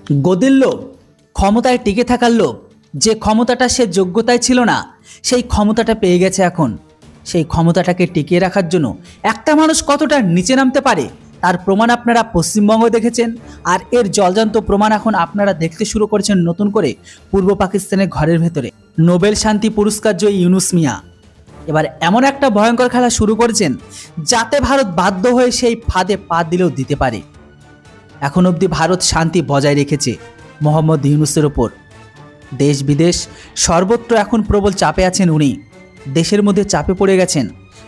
গদির লোভ, ক্ষমতায় টিকে থাকার লোভ, যে ক্ষমতাটা সে যোগ্যতায় ছিল না সেই ক্ষমতাটা পেয়ে গেছে এখন। সেই ক্ষমতাটাকে টিকিয়ে রাখার জন্য একটা মানুষ কতটা নিচে নামতে পারে তার প্রমাণ আপনারা পশ্চিমবঙ্গে দেখেছেন। আর এর জলজান্ত প্রমাণ এখন আপনারা দেখতে শুরু করেছেন নতুন করে পূর্ব পাকিস্তানের ঘরের ভেতরে। নোবেল শান্তি পুরস্কার জয়ী ইউনুস মিয়া এবার এমন একটা ভয়ঙ্কর খেলা শুরু করেছেন যাতে ভারত বাধ্য হয়ে সেই ফাঁদে পা দিলেও দিতে পারে। এখন অবধি ভারত শান্তি বজায় রেখেছে মোহাম্মদ ইউনুসের ওপর। দেশ বিদেশ সর্বত্র এখন প্রবল চাপে আছেন উনি। দেশের মধ্যে চাপে পড়ে গেছেন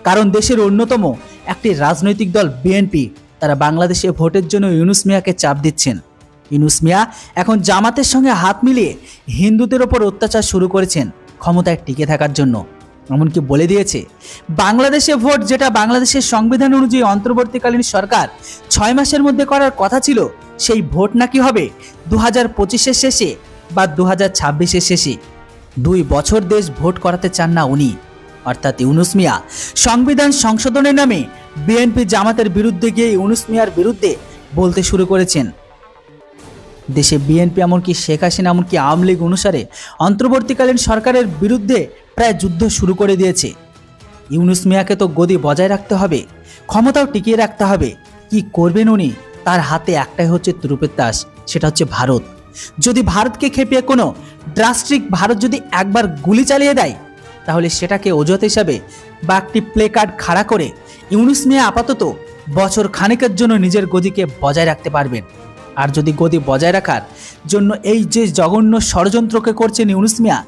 কারণ দেশের অন্যতম একটি রাজনৈতিক দল বিএনপি তারা বাংলাদেশে ভোটের জন্য ইউনুস মিয়াকে চাপ দিচ্ছেন। ইউনুস মিয়া এখন জামাতের সঙ্গে হাত মিলিয়ে হিন্দুদের ওপর অত্যাচার শুরু করেছেন ক্ষমতায় টিকে থাকার জন্য। এমনকি বলে দিয়েছে বাংলাদেশে ভোট যেটা বাংলাদেশের সংবিধান অনুযায়ী অন্তর্বর্তীকালীন সরকার 6 মাসের মধ্যে করার কথা ছিল সেই ভোট নাকি হবে 2025-এর শেষে বা 2026-এর শেষে। 2 বছর দেশ ভোট করাতে চান না উনি, অর্থাৎ ইউনুস মিয়া সংবিধান সংশোধনের নামে বিএনপি জামাতের বিরুদ্ধে গিয়ে ইউনুস মিয়ার বিরুদ্ধে বলতে শুরু করেছেন। দেশে বিএনপি এমনকি শেখ হাসিনা এমনকি আওয়ামী লীগ অনুসারে অন্তর্বর্তীকালীন সরকারের বিরুদ্ধে প্রায় যুদ্ধ শুরু করে দিয়েছে। ইউনুস মিয়াকে তো গদি বজায় রাখতে হবে, ক্ষমতাও টিকিয়ে রাখতে হবে। কি করবেন উনি? তার হাতে একটাই হচ্ছে তুরুপের তাস, সেটা হচ্ছে ভারত। যদি ভারতকে খেপিয়ে কোনো ড্রাস্টিক ভারত যদি একবার গুলি চালিয়ে দেয় তাহলে সেটাকে অজুহাত হিসাবে বা একটি প্লে কার্ড খাড়া করে ইউনুস মিয়া আপাতত বছর খানেকের জন্য নিজের গদিকে বজায় রাখতে পারবেন। আর যদি গদি বজায় রাখার জন্য এই যে জঘন্য ষড়যন্ত্রকে করছেন ইউনুস মিয়া,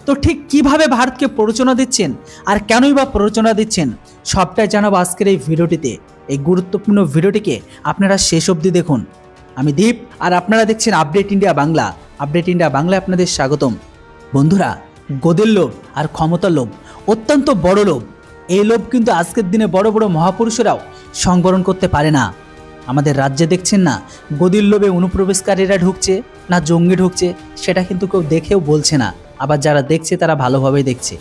তো ঠিক কিভাবে ভারতকে প্ররোচনা দিচ্ছেন আর কেনই বা প্ররোচনা দিচ্ছেন সবটাই জানাবো আজকের এই ভিডিওটিতে। এই গুরুত্বপূর্ণ ভিডিওটিকে আপনারা শেষ অবধি দেখুন। আমি দীপ আর আপনারা দেখছেন update India Bangla. Update India বাংলায় আপনাদের স্বাগতম। বন্ধুরা, গদির লোভ আর ক্ষমতার লোভ অত্যন্ত বড় লোভ। এই লোভ কিন্তু আজকের দিনে বড় বড় মহাপুরুষেরাও সংবরণ করতে পারে না। আমাদের রাজ্যে দেখছেন না গদির লোভে অনুপ্রবেশকারীরা ঢুকছে না জঙ্গি ঢুকছে, সেটা কিন্তু কেউ দেখেও বলছে না। আবার যারা দেখছে তারা ভালোভাবেই দেখছে।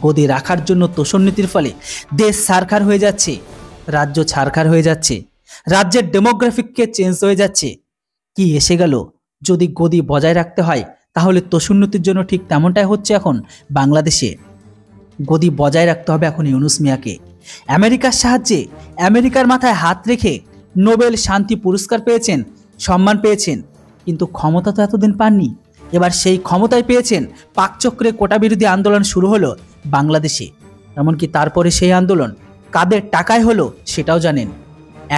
গদি রাখার জন্য তোষণ নীতির ফলে দেশ ছারখার হয়ে যাচ্ছে, রাজ্য ছারখার হয়ে যাচ্ছে, রাজ্যের ডেমোগ্রাফিককে চেঞ্জ হয়ে যাচ্ছে। কি এসে গেল? যদি গদি বজায় রাখতে হয় তাহলে তোষণ নীতির জন্য ঠিক তেমনটাই হচ্ছে এখন বাংলাদেশে। গদি বজায় রাখতে হবে এখন ইউনুস মিয়াকে। আমেরিকার সাহায্যে আমেরিকার মাথায় হাত রেখে নোবেল শান্তি পুরস্কার পেয়েছেন, সম্মান পেয়েছেন, কিন্তু ক্ষমতা তো এতদিন পাননি। এবার সেই ক্ষমতায় পেয়েছেন, পাকচক্রে কোটা বিরোধী আন্দোলন শুরু হলো বাংলাদেশে। এমনকি তারপরে সেই আন্দোলন কাদের টাকায় হলো সেটাও জানেন।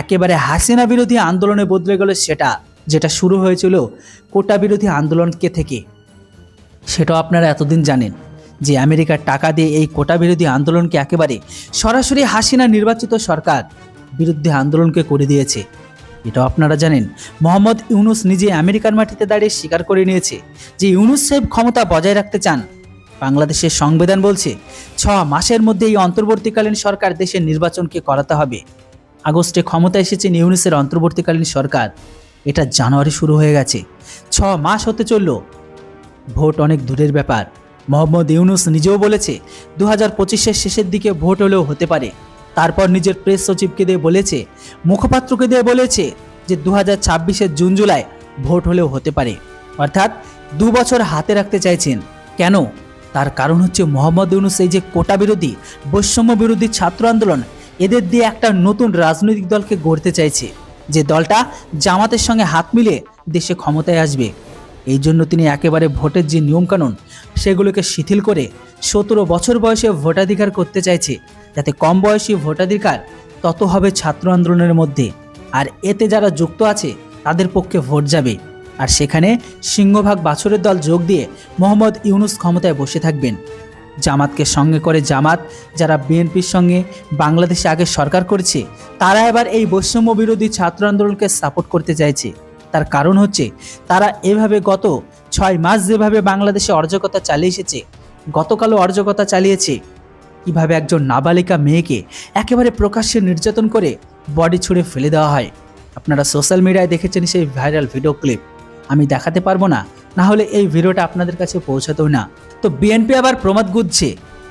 একেবারে হাসিনা বিরোধী আন্দোলনে বদলে গেল সেটা, যেটা শুরু হয়েছিল কোটা বিরোধী আন্দোলনকে থেকে। সেটাও আপনারা এতদিন জানেন যে আমেরিকার টাকা দিয়ে এই কোটা বিরোধী আন্দোলনকে একেবারে সরাসরি হাসিনা নির্বাচিত সরকার বিরুদ্ধে আন্দোলনকে করে দিয়েছে। এটাও আপনারা জানেন। মোহাম্মদ ইউনুস নিজে আমেরিকার মাটিতে দাঁড়িয়ে স্বীকার করে নিয়েছে যে ইউনুস সাহেব ক্ষমতা বজায় রাখতে চান। বাংলাদেশের সংবিধান বলছে 6 মাসের মধ্যে এই অন্তর্বর্তীকালীন সরকার দেশের নির্বাচনকে করাতে হবে। আগস্টে ক্ষমতা এসেছেন ইউনুসের অন্তর্বর্তীকালীন সরকার, এটা জানুয়ারি শুরু হয়ে গেছে, 6 মাস হতে চলল। ভোট অনেক দূরের ব্যাপার। মোহাম্মদ ইউনুস নিজেও বলেছে 2025-এর শেষের দিকে ভোট হলেও হতে পারে। তারপর নিজের প্রেস সচিবকে দিয়ে বলেছে, মুখপাত্রকে দিয়ে বলেছে যে 2026-এর জুন জুলাই ভোট হলেও হতে পারে। অর্থাৎ 2 বছর হাতে রাখতে চাইছেন। কেন? তার কারণ হচ্ছে মোহাম্মদ ইউনুস এই যে কোটা বিরোধী, বৈষম্য বিরোধী ছাত্র আন্দোলন, এদের দিয়ে একটা নতুন রাজনৈতিক দলকে গড়তে চাইছে, যে দলটা জামাতের সঙ্গে হাত মিলিয়ে দেশে ক্ষমতায় আসবে। এই জন্য তিনি একেবারে ভোটের যে নিয়মকানুন সেগুলোকে শিথিল করে 17 বছর বয়সে ভোটাধিকার করতে চাইছে, যাতে কম বয়সী ভোটাধিকার তত হবে ছাত্র আন্দোলনের মধ্যে। আর এতে যারা যুক্ত আছে তাদের পক্ষে ভোট যাবে। আর সেখানে সিংহভাগ বাছরের দল যোগ দিয়ে মোহাম্মদ ইউনুস ক্ষমতায় বসে থাকবেন। জামাতকে সঙ্গে করে জামাত, যারা বিএনপির সঙ্গে বাংলাদেশে আগে সরকার করেছে, তারা এবার এই বৈষম্য বিরোধী ছাত্র আন্দোলনকে সাপোর্ট করতে চাইছে। তার কারণ হচ্ছে তারা এভাবে গত 6 মাস যেভাবে বাংলাদেশে অরাজকতা চালিয়ে এসেছে, গতকালও অরাজকতা চালিয়েছে। কিভাবে একজন নাবালিকা মেয়েকে একেবারে প্রকাশ্যে নির্যাতন করে বডি ছুঁড়ে ফেলে দেওয়া হয়। আপনারা সোশ্যাল মিডিয়ায় দেখেছেন সেই ভাইরাল ভিডিও ক্লিপ। আমি দেখাতে পারবো না, না হলে এই ভিডিওটা আপনাদের কাছে পৌঁছাতেও না। তো বিএনপি আবার প্রমাদ গুঁজছে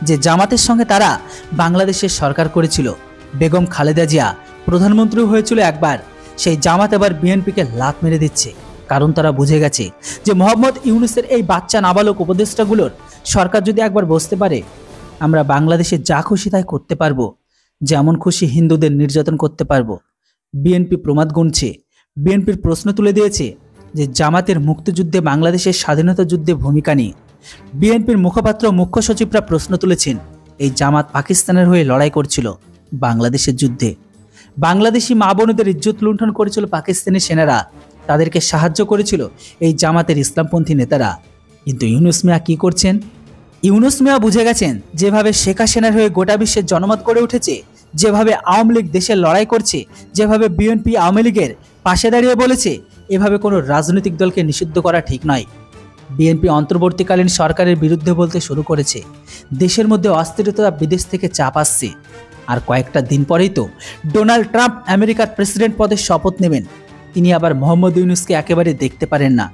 যে জামাতের সঙ্গে তারা বাংলাদেশের সরকার করেছিল। বেগম খালেদা জিয়া প্রধানমন্ত্রী হয়েছিল একবার, সেই জামাত এবার বিএনপিকে লাত মেরে দিচ্ছে। কারণ তারা বুঝে গেছে যে মোহাম্মদ ইউনূসের এই বাচ্চা নাবালক উপদেষ্টাগুলোর সরকার যদি একবার বসতে পারে, আমরা বাংলাদেশে যা খুশি তাই করতে পারবো, যেমন খুশি হিন্দুদের নির্যাতন করতে পারবো। বিএনপি প্রমাদ গুনছে। বিএনপির প্রশ্ন তুলে দিয়েছে যে জামাতের মুক্তিযুদ্ধে বাংলাদেশের স্বাধীনতা যুদ্ধে ভূমিকা নিয়ে। বিএনপির মুখপাত্র মুখ্য সচিবরা প্রশ্ন তুলেছেন, এই জামাত পাকিস্তানের হয়ে লড়াই করছিল বাংলাদেশের যুদ্ধে। বাংলাদেশি মা বোনদের ইজ্জত লুণ্ঠন করেছিল পাকিস্তানি সেনারা, তাদেরকে সাহায্য করেছিল এই জামাতের ইসলামপন্থী নেতারা। কিন্তু ইউনূস মিয়া কি করছেন? ইউনূস মিয়া বুঝে গেছেন যেভাবে শেখ হাসিনার হয়ে গোটা বিশ্বের জনমত গড়ে উঠেছে, যেভাবে আওয়ামী লীগ দেশের লড়াই করছে, যেভাবে বিএনপি আওয়ামী লীগের পাশে দাঁড়িয়ে বলেছে, এভাবে কোনো রাজনৈতিক দলকে নিষিদ্ধ করা ঠিক নয়। বিএনপি অন্তর্বর্তীকালীন সরকারের বিরুদ্ধে বলতে শুরু করেছে। দেশের মধ্যে অস্থিরতা, বিদেশ থেকে চাপ আসছে। আর কয়েকটা দিন পরেই তো ডোনাল্ড ট্রাম্প আমেরিকার প্রেসিডেন্ট পদে শপথ নেবেন। তিনি আবার মোহাম্মদ ইউনূসকে একেবারে দেখতে পারেন না,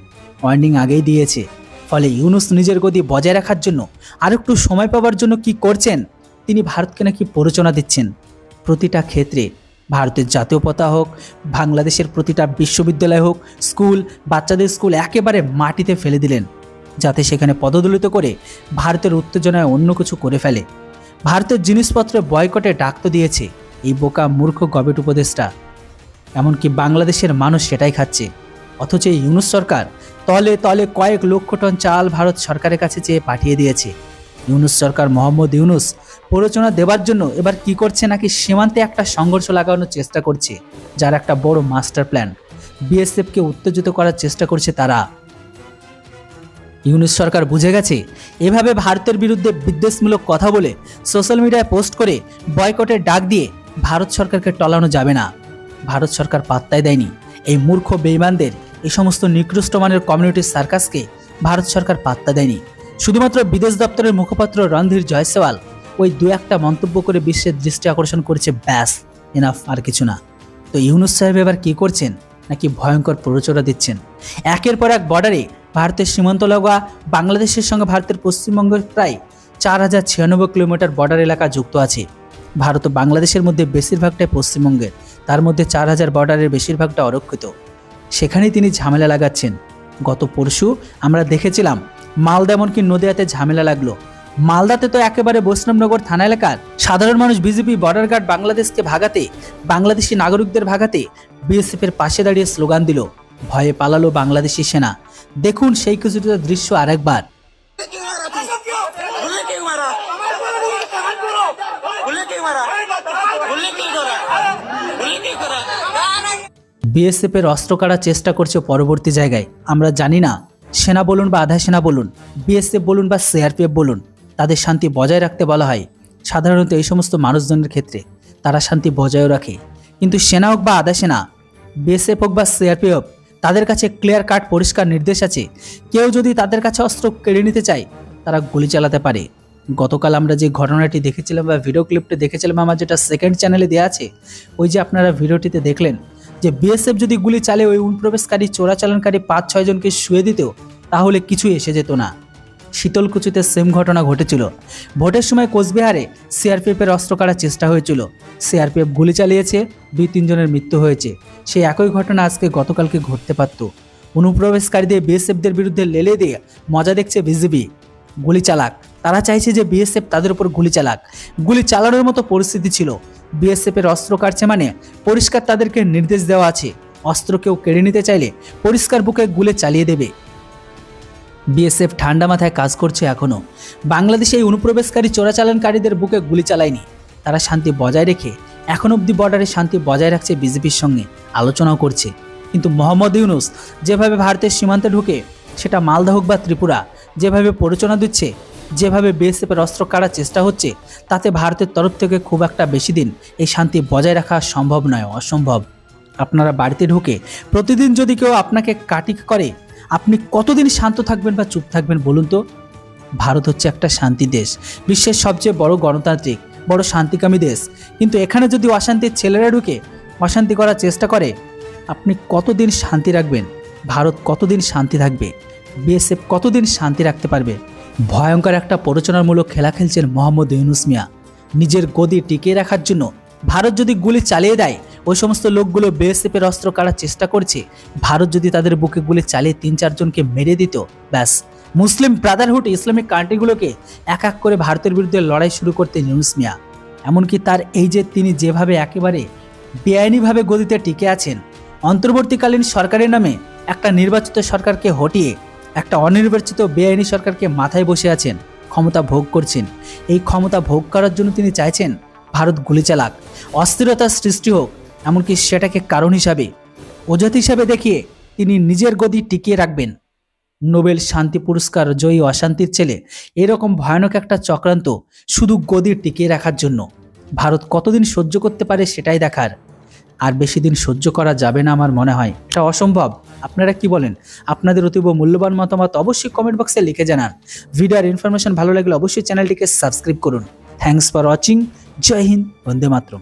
ওয়ার্নিং আগেই দিয়েছে। ফলে ইউনূস নিজের গদি বজায় রাখার জন্য আর একটু সময় পাওয়ার জন্য কি করছেন, তিনি ভারতকে নাকি প্ররোচনা দিচ্ছেন। প্রতিটা ক্ষেত্রে, ভারতের জাতীয় পতাকা হোক, বাংলাদেশের প্রতিটা বিশ্ববিদ্যালয় হোক, স্কুল, বাচ্চাদের স্কুল একেবারে মাটিতে ফেলে দিলেন, যাতে সেখানে পদদলিত করে ভারতের উত্তেজনায় অন্য কিছু করে ফেলে। ভারতের জিনিসপত্রে বয়কটে ডাক তো দিয়েছে এই বোকা মূর্খ গবেট উপদেষ্টা। এমনকি বাংলাদেশের মানুষ সেটাই খাচ্ছে। অথচ এই ইউনূস সরকার তলে তলে কয়েক লক্ষ টন চাল ভারত সরকারের কাছে চেয়ে পাঠিয়ে দিয়েছে। ইউনূস সরকার মোহাম্মদ ইউনূস প্ররোচনা দেওয়ার জন্য এবার কি করছে, নাকি সীমান্তে একটা সংঘর্ষ লাগানোর চেষ্টা করছে, যার একটা বড় মাস্টার প্ল্যান। বিএসএফকে উত্তেজিত করার চেষ্টা করছে তারা। ইউনূস সরকার বুঝে গেছে এভাবে ভারতের বিরুদ্ধে বিদ্বেষমূলক কথা বলে, সোশ্যাল মিডিয়ায় পোস্ট করে, বয়কটের ডাক দিয়ে ভারত সরকারকে টলানো যাবে না। ভারত সরকার পাত্তাই দেয়নি এই মূর্খ বেঈমানদের, এই সমস্ত নিকৃষ্ট মানের কমিউনিটির সার্কাসকে ভারত সরকার পাত্তা দেয়নি। শুধুমাত্র বিদেশ দপ্তরের মুখপাত্র রণধীর জয়সওয়াল ওই দু একটা মন্তব্য করে বিশ্বের দৃষ্টি আকর্ষণ করেছে, ব্যাস, এনাফ, আর কিছু না। তো ইউনূস সাহেব এবার কি করছেন, নাকি ভয়ঙ্কর প্ররোচনা দিচ্ছেন। একের পর এক বর্ডারে ভারতের সীমান্ত লাগোয়া বাংলাদেশের সঙ্গে ভারতের পশ্চিমবঙ্গের প্রায় 4096 কিলোমিটার বর্ডার এলাকা যুক্ত আছে। ভারত ও বাংলাদেশের মধ্যে বেশিরভাগটাই পশ্চিমবঙ্গের, তার মধ্যে 4000 বর্ডারের বেশিরভাগটা অরক্ষিত। সেখানেই তিনি ঝামেলা লাগাচ্ছেন। গত পরশু আমরা দেখেছিলাম মালদা, এমনকি নদিয়াতে ঝামেলা লাগলো। মালদাতে তো একেবারে বৈষ্ণবনগর থানা এলাকার সাধারণ মানুষ বিজেপি বর্ডার গার্ড বাংলাদেশকে ভাগাতে, বাংলাদেশি নাগরিকদের ভাগাতে বিএসএফের পাশে দাঁড়িয়ে স্লোগান দিল, ভয়ে পালালো বাংলাদেশি সেনা। দেখুন সেই কিছুটা দৃশ্য আরেকবার। বিএসএফের অস্ত্র কাটার চেষ্টা করছে পরবর্তী জায়গায়। আমরা জানি না সেনা বলুন বা আধা সেনা বলুন, বিএসএফ বলুন বা সিআরপিএফ বলুন, তাদের শান্তি বজায় রাখতে বলা হয়। সাধারণত এই সমস্ত মানুষজনের ক্ষেত্রে তারা শান্তি বজায় রাখে। কিন্তু সেনা হোক বা আধা সেনা, বিএসএফ হোক বা সিআরপিএফ, তাদের কাছে ক্লিয়ার কাট পরিষ্কার নির্দেশ আছে, কেউ যদি তাদের কাছে অস্ত্র কেড়ে নিতে চায় তারা গুলি চালাতে পারে। গতকাল আমরা যে ঘটনাটি দেখেছিলাম বা ভিডিও ক্লিপটি দেখেছিলাম, আমার যেটা সেকেন্ড চ্যানেলে দেওয়া আছে, ওই যে আপনারা ভিডিওটিতে দেখলেন যে বিএসএফ যদি গুলি চালে ওই অনুপ্রবেশকারী চোরাচালানকারী 5-6 জনকে শুয়ে দিত, তাহলে কিছুই এসে যেত না। শীতলকুচিতে সেম ঘটনা ঘটেছিল। ভোটের সময় কোচবিহারে সিআরপিএফের অস্ত্র কাটার চেষ্টা হয়েছিল, সিআরপিএফ গুলি চালিয়েছে, 2-3 জনের মৃত্যু হয়েছে। সেই একই ঘটনা আজকে গতকালকে ঘটতে পারত। অনুপ্রবেশকারীদের বিএসএফদের বিরুদ্ধে লেলে দিয়ে মজা দেখছে বিজেপি। গুলি চালাক, তারা চাইছে যে বিএসএফ তাদের উপর গুলি চালাক। গুলি চালানোর মতো পরিস্থিতি ছিল। বিএসএফের অস্ত্র কাটছে মানে পরিষ্কার তাদেরকে নির্দেশ দেওয়া আছে, অস্ত্র কেউ কেড়ে নিতে চাইলে পরিষ্কার বুকে গুলি চালিয়ে দেবে। বিএসএফ ঠান্ডা মাথায় কাজ করছে এখনও। বাংলাদেশে এই অনুপ্রবেশকারী চোরাচালানকারীদের বুকে গুলি চালায়নি। তারা শান্তি বজায় রেখে এখন অবধি বর্ডারে শান্তি বজায় রাখছে, বিজেপির সঙ্গে আলোচনাও করছে। কিন্তু মোহাম্মদ ইউনূস যেভাবে ভারতের সীমান্তে ঢুকে, সেটা মালদা হোক বা ত্রিপুরা, যেভাবে প্ররোচনা দিচ্ছে, যেভাবে বিএসএফের অস্ত্র কাটার চেষ্টা হচ্ছে, তাতে ভারতের তরফ থেকে খুব একটা বেশি দিন এই শান্তি বজায় রাখা সম্ভব নয়, অসম্ভব। আপনারা বাড়িতে ঢুকে প্রতিদিন যদি কেউ আপনাকে কাটিং করে, আপনি কতদিন শান্ত থাকবেন বা চুপ থাকবেন বলুন তো? ভারত হচ্ছে একটা শান্তি দেশ, বিশ্বের সবচেয়ে বড় গণতান্ত্রিক, বড় শান্তিকামী দেশ। কিন্তু এখানে যদি অশান্তির ছেলেরা ঢুকে অশান্তি করার চেষ্টা করে, আপনি কতদিন শান্তি রাখবেন? ভারত কতদিন শান্তি থাকবে? বিএসএফ কতদিন শান্তি রাখতে পারবে? ভয়ঙ্কর একটা প্ররোচনামূলক খেলা খেলছেন মোহাম্মদ ইউনূস মিয়া। নিজের গদি টিকিয়ে রাখার জন্য ভারত যদি গুলি চালিয়ে দেয়, ওই সমস্ত লোকগুলো বিএসএফের অস্ত্র কাটার চেষ্টা করছে। ভারত যদি তাদের বুকে গুলি চালিয়ে 3-4 জনকে মেরে দিত, ব্যাস মুসলিম ব্রাদারহুড ইসলামিক কান্ট্রিগুলোকে এক এক করে ভারতের বিরুদ্ধে লড়াই শুরু করতে ইউনূস মিয়া। এমনকি তার এই যে তিনি যেভাবে একেবারে বেআইনিভাবে গদিতে টিকে আছেন, অন্তর্বর্তীকালীন সরকারের নামে একটা নির্বাচিত সরকারকে হটিয়ে একটা অনির্বাচিত বেআইনি সরকারকে মাথায় বসে আছেন, ক্ষমতা ভোগ করছেন। এই ক্ষমতা ভোগ করার জন্য তিনি চাইছেন ভারত গুলি চালাক, অস্থিরতার সৃষ্টি হোক, এমনকি সেটাকে কারণ হিসাবে, অজুহাত হিসাবে দেখিয়ে তিনি নিজের গদি টিকিয়ে রাখবেন। নোবেল শান্তি পুরস্কার জয়ী অশান্তির ছেলে এরকম ভয়ানক একটা চক্রান্ত শুধু গদি টিকিয়ে রাখার জন্য। ভারত কতদিন সহ্য করতে পারে সেটাই দেখার। আর বেশি দিন সহ্য করা যাবে না আমার মনে হয়, এটা অসম্ভব। আপনারা কি বলেন? আপনাদের অতীব মূল্যবান মতামত অবশ্যই কমেন্ট বক্সে লিখে জানান। ভিডিওর ইনফরমেশন ভালো লাগলে অবশ্যই চ্যানেলটিকে সাবস্ক্রাইব করুন। Thanks for watching. জয় হিন্দ, বন্দে মাতরম।